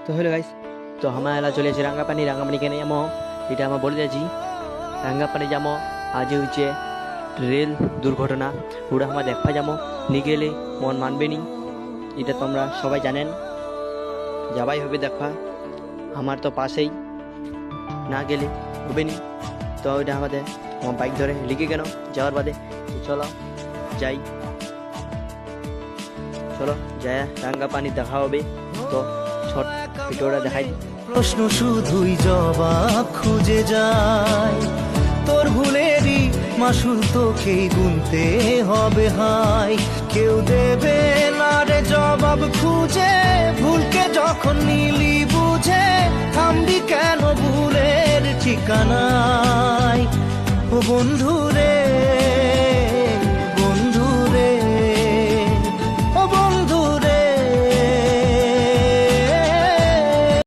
তো hello guys, তো আমরা এলা চলে এসেছি রাঙ্গাপানি কেন যাবো এটা আমরা বলে দিয়েছি। রাঙ্গাপানি যাবো আজ হচ্ছে রেল দুর্ঘটনা, ওটা আমরা দেখা যাবো, নিয়ে গেলে মন মানবে নি, এটা তোমরা সবাই জানেন, যাবাই হবে দেখা। আমার তো পাশেই, না গেলে হবে নি। তো ওইটা আমাদের আমার বাইক ধরে লিখে কেন যাওয়ার বাদে চলো যাই, চলো যাই রাঙ্গাপানি দেখা হবে। তো শর্ট ভিডিওটা দেখাই। প্রশ্ন শুধুই জবাব খুঁজে যায়, তোর ভুলেরই মাসুল তোকেই গুনতে হবে হাই। কেউ দেবে না রে জবাব খুঁজে, ভুলকে যখন নিলি বুঝে থামবি কেন ভুলের ঠিকানায়। ও বন্ধু রে